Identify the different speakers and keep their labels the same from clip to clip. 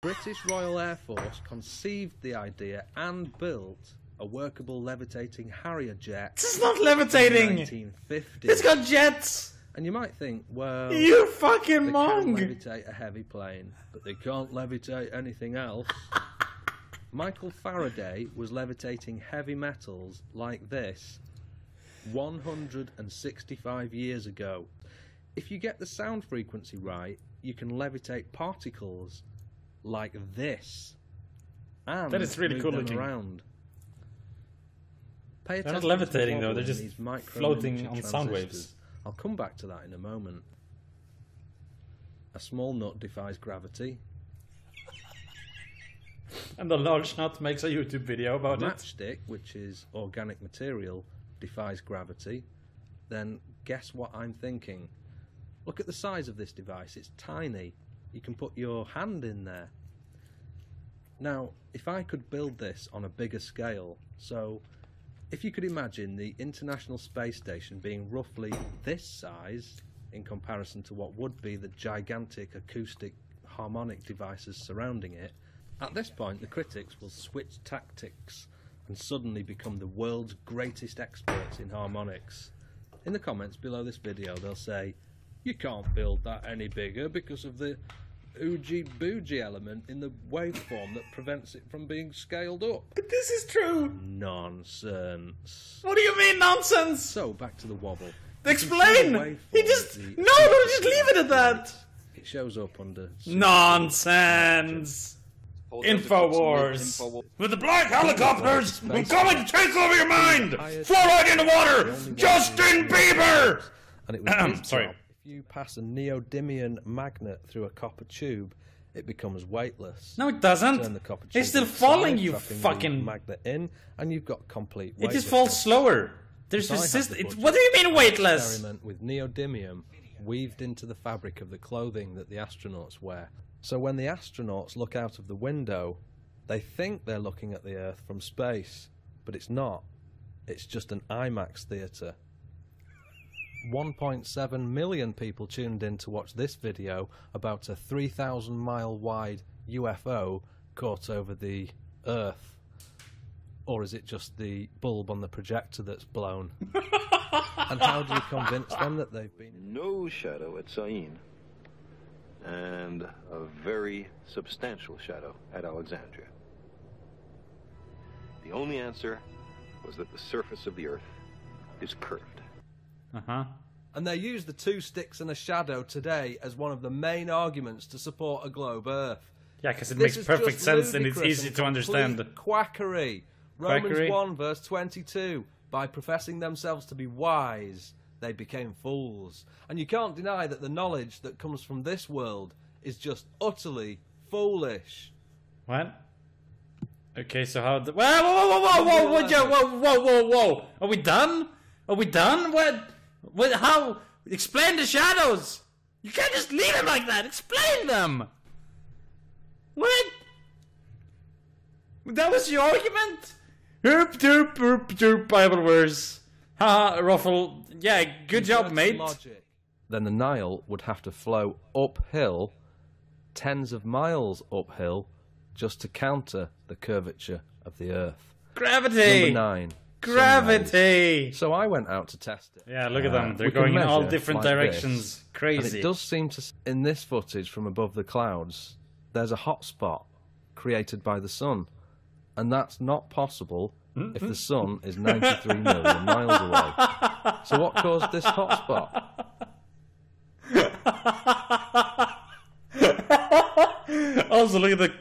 Speaker 1: British Royal Air Force conceived the idea and built a workable levitating Harrier jet.
Speaker 2: This is not levitating!
Speaker 1: In 1950.
Speaker 2: It's got jets!
Speaker 1: And you might think, well,
Speaker 2: you fucking
Speaker 1: they
Speaker 2: monk!
Speaker 1: can levitate a heavy plane, but they can't levitate anything else. Michael Faraday was levitating heavy metals like this 165 years ago. If you get the sound frequency right, you can levitate particles like this, and
Speaker 2: that is really
Speaker 1: move
Speaker 2: cool
Speaker 1: them
Speaker 2: looking.
Speaker 1: Around. Pay
Speaker 2: They're not
Speaker 1: attention to the
Speaker 2: levitating though;
Speaker 1: wobble
Speaker 2: they're
Speaker 1: in
Speaker 2: just
Speaker 1: these micro
Speaker 2: floating
Speaker 1: miniature
Speaker 2: on sound waves.
Speaker 1: transistors. I'll come back to that in a moment. A small nut defies gravity.
Speaker 2: And the large nut makes a YouTube video about
Speaker 1: A
Speaker 2: it.
Speaker 1: matchstick, which is organic material, defies gravity. Then guess what I'm thinking? Look at the size of this device. It's tiny. You can put your hand in there. Now, if I could build this on a bigger scale, so if you could imagine the International Space Station being roughly this size in comparison to what would be the gigantic acoustic harmonic devices surrounding it, at this point the critics will switch tactics and suddenly become the world's greatest experts in harmonics. In the comments below this video they'll say, you can't build that any bigger because of the oogie-boogie element in the waveform that prevents it from being scaled up.
Speaker 2: But this is true!
Speaker 1: Nonsense.
Speaker 2: What do you mean nonsense?
Speaker 1: So, back to the wobble.
Speaker 2: Explain! He just... No, just leave it at that!
Speaker 1: It shows up under...
Speaker 2: Nonsense! Infowars! With the black helicopters! I'm coming to take over your mind! Fluoride in the water! Justin Bieber!
Speaker 1: And it was
Speaker 2: Sorry.
Speaker 1: If you pass a neodymium magnet through a copper tube, it becomes weightless.
Speaker 2: No, it doesn't.
Speaker 1: Turn the copper tube
Speaker 2: It's still
Speaker 1: inside,
Speaker 2: falling, you
Speaker 1: trapping the
Speaker 2: fucking...
Speaker 1: magnet in, and you've got complete
Speaker 2: It just
Speaker 1: weightlessness.
Speaker 2: falls slower. There's
Speaker 1: If I had the
Speaker 2: resistance.
Speaker 1: budget,
Speaker 2: What do you mean weightless?
Speaker 1: Experiment with neodymium weaved into the fabric of the clothing that the astronauts wear. So when the astronauts look out of the window, they think they're looking at the Earth from space, but it's not. It's just an IMAX theatre. 1.7 million people tuned in to watch this video about a 3,000-mile wide UFO caught over the Earth. Or is it just the bulb on the projector that's blown? And how do you convince them that they've been...
Speaker 3: No shadow at Syene, and a very substantial shadow at Alexandria. The only answer was that the surface of the Earth is curved.
Speaker 2: Uh-huh.
Speaker 1: And they use the two sticks and a shadow today as one of the main arguments to support a globe Earth.
Speaker 2: Yeah, because it
Speaker 1: This
Speaker 2: makes
Speaker 1: is
Speaker 2: perfect
Speaker 1: just
Speaker 2: sense and it's
Speaker 1: ludicrous
Speaker 2: easy
Speaker 1: and
Speaker 2: to understand.
Speaker 1: complete quackery. Romans
Speaker 2: Quackery?
Speaker 1: 1 verse 22. By professing themselves to be wise, they became fools. And you can't deny that the knowledge that comes from this world is just utterly foolish.
Speaker 2: What? Okay, so how... Whoa, whoa! Are we done? Are we done? What? How? Explain the shadows! You can't just leave them like that! Explain them! What? That was your argument? Herp, Bible verse. Haha, Ruffle. Yeah, good job, mate.
Speaker 1: Logic. Then the Nile would have to flow uphill, tens of miles uphill, just to counter the curvature of the Earth.
Speaker 2: Gravity!
Speaker 1: Number 9.
Speaker 2: Gravity!
Speaker 1: Sunrise. So I went out to test it.
Speaker 2: Yeah, look at them. They're
Speaker 1: We can
Speaker 2: going in all
Speaker 1: measure
Speaker 2: different
Speaker 1: like
Speaker 2: directions.
Speaker 1: this. And
Speaker 2: Crazy.
Speaker 1: it does seem to, in this footage from above the clouds, there's a hot spot created by the sun. And that's not possible if the sun is 93 million miles away. So what caused this hot spot?
Speaker 2: Also, look at the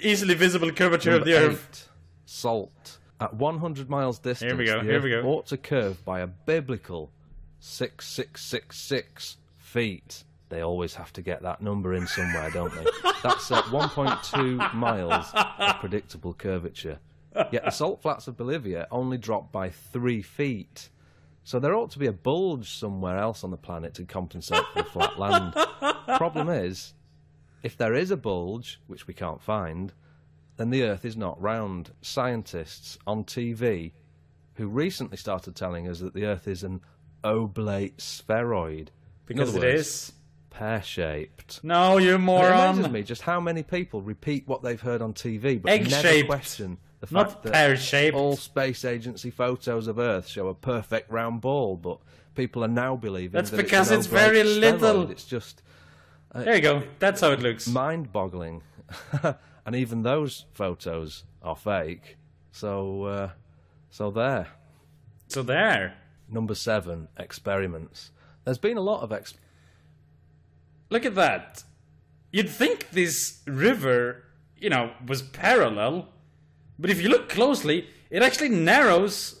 Speaker 2: easily visible curvature of the
Speaker 1: Number
Speaker 2: Earth.
Speaker 1: 8, salt. At 100 miles distance,
Speaker 2: Here we go,
Speaker 1: the
Speaker 2: here we
Speaker 1: Earth
Speaker 2: go.
Speaker 1: ought to curve by a biblical 6,666 feet. They always have to get that number in somewhere, don't they? That's at 1.2 miles of predictable curvature. Yet the salt flats of Bolivia only drop by 3 feet. So there ought to be a bulge somewhere else on the planet to compensate for the flat land. Problem is, if there is a bulge, which we can't find, then the Earth is not round. Scientists on TV, who recently started telling us that the Earth is an oblate spheroid.
Speaker 2: Because
Speaker 1: In
Speaker 2: it
Speaker 1: other words,
Speaker 2: is.
Speaker 1: pear-shaped.
Speaker 2: No, you moron.
Speaker 1: It amazes me just how many people repeat what they've heard on TV, but never
Speaker 2: Egg-shaped.
Speaker 1: question the fact
Speaker 2: Not
Speaker 1: that
Speaker 2: pear-shaped.
Speaker 1: all space agency photos of Earth show a perfect round ball, but people are now believing
Speaker 2: That's
Speaker 1: that
Speaker 2: because
Speaker 1: it's
Speaker 2: it's very little.
Speaker 1: It's just...
Speaker 2: there you go. That's how it looks.
Speaker 1: Mind-boggling. And even those photos are fake. So there.
Speaker 2: So there.
Speaker 1: Number 7, experiments. There's been a lot of
Speaker 2: Look at that. You'd think this river, you know, was parallel, but if you look closely, it actually narrows,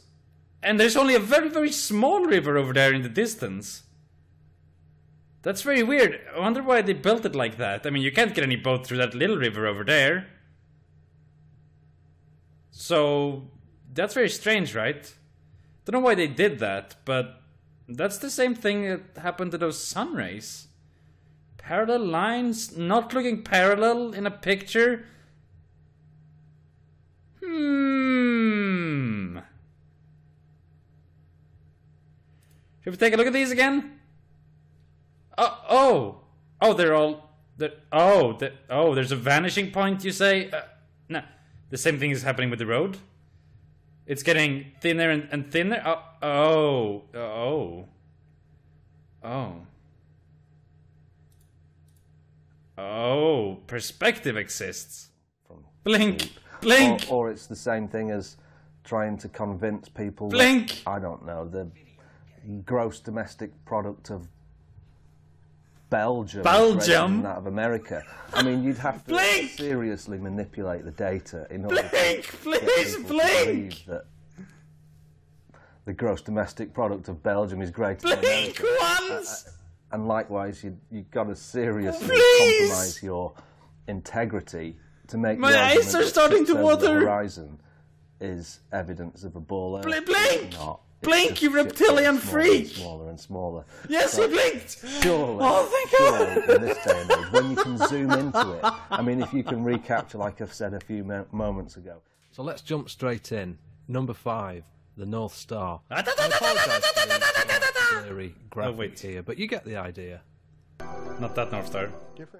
Speaker 2: and there's only a very, very small river over there in the distance. That's very weird. I wonder why they built it like that. I mean, you can't get any boat through that little river over there. So, that's very strange, right? Don't know why they did that, but that's the same thing that happened to those sun rays. Parallel lines not looking parallel in a picture. Should we take a look at these again? Oh, they're all... there's a vanishing point, you say? No, the same thing is happening with the road. It's getting thinner and thinner. Oh, perspective exists. Blink, blink.
Speaker 1: Or it's the same thing as trying to convince people.
Speaker 2: Blink.
Speaker 1: That, I don't know, the gross domestic product of Belgium. Than that of America. I mean, you'd have to seriously manipulate the data in order to get people to believe that the gross domestic product of Belgium is greater than America. And likewise, you've got to seriously compromise your integrity to make
Speaker 2: my eyes are starting to water.
Speaker 1: The horizon is evidence of a ball.
Speaker 2: Blink! Blink, you reptilian freak!
Speaker 1: Smaller and smaller.
Speaker 2: Yes, he blinked!
Speaker 1: Surely,
Speaker 2: thank God!
Speaker 1: In this day and age, when you can zoom into it, I mean, if you can recapture, like I've said a few moments ago. So let's jump straight in. Number 5, the North Star. I apologise for the blurry graphic here, but you get the idea.
Speaker 2: Not that North Star.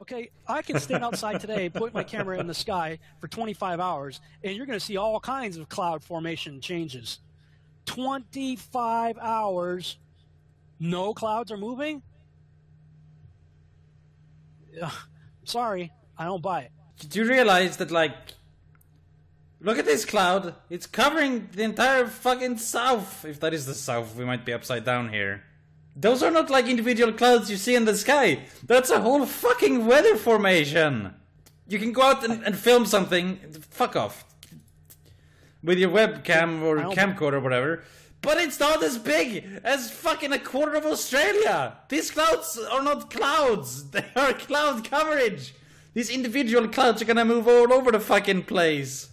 Speaker 4: Okay, I can stand outside today, point my camera in the sky for 25 hours, and you're going to see all kinds of cloud formation changes. 25 hours, no clouds are moving? Sorry, I don't buy it.
Speaker 2: Did you realize that, like, look at this cloud. It's covering the entire fucking south. If that is the south, we might be upside down here. Those are not like individual clouds you see in the sky. That's a whole fucking weather formation. You can go out and film something. Fuck off. With your webcam or camcorder or whatever. But it's not as big as fucking a quarter of Australia. These clouds are not clouds. They are cloud coverage. These individual clouds are gonna move all over the fucking place.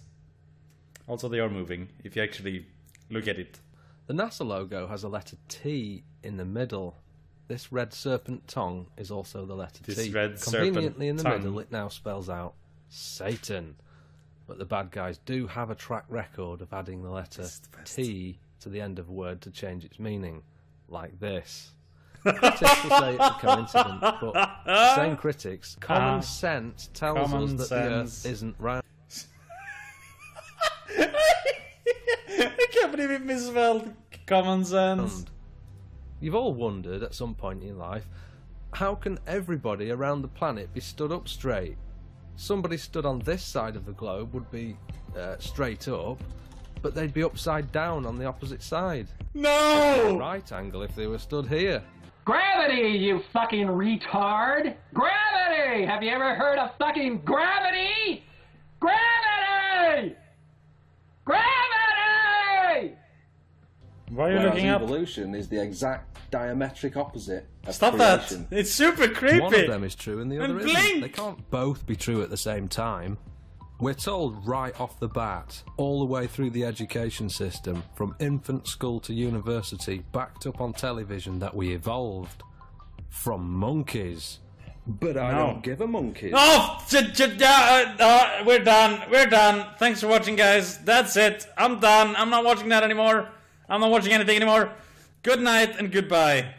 Speaker 2: Also, they are moving, if you actually look at it.
Speaker 1: The NASA logo has a letter T in the middle. This red serpent tongue is also the letter T. Conveniently in the middle, it now spells out Satan. But the bad guys do have a track record of adding the letter T to the end of a word to change its meaning, like this. Critics will say it's a coincidence, but same critics, common sense tells us that the Earth isn't round.
Speaker 2: I can't believe it misspelled common sense.
Speaker 1: You've all wondered at some point in your life, how can everybody around the planet be stood up straight? Somebody stood on this side of the globe would be straight up, but they'd be upside down on the opposite side.
Speaker 2: No!
Speaker 1: Right angle if they were stood here.
Speaker 5: Gravity, you fucking retard! Gravity! Have you ever heard of fucking gravity? Gravity! Gravity!
Speaker 2: Why are you looking up?
Speaker 1: Evolution is the exact diametric opposite of
Speaker 2: Stop
Speaker 1: creation.
Speaker 2: that! It's super creepy!
Speaker 1: One of them is true and the other
Speaker 2: blink.
Speaker 1: isn't. They can't both be true at the same time. We're told right off the bat, all the way through the education system, from infant school to university, backed up on television, that we evolved from monkeys. But I don't give a monkey.
Speaker 2: Oh! We're done. We're done. Thanks for watching, guys. That's it. I'm done. I'm not watching that anymore. I'm not watching anything anymore. Good night and goodbye.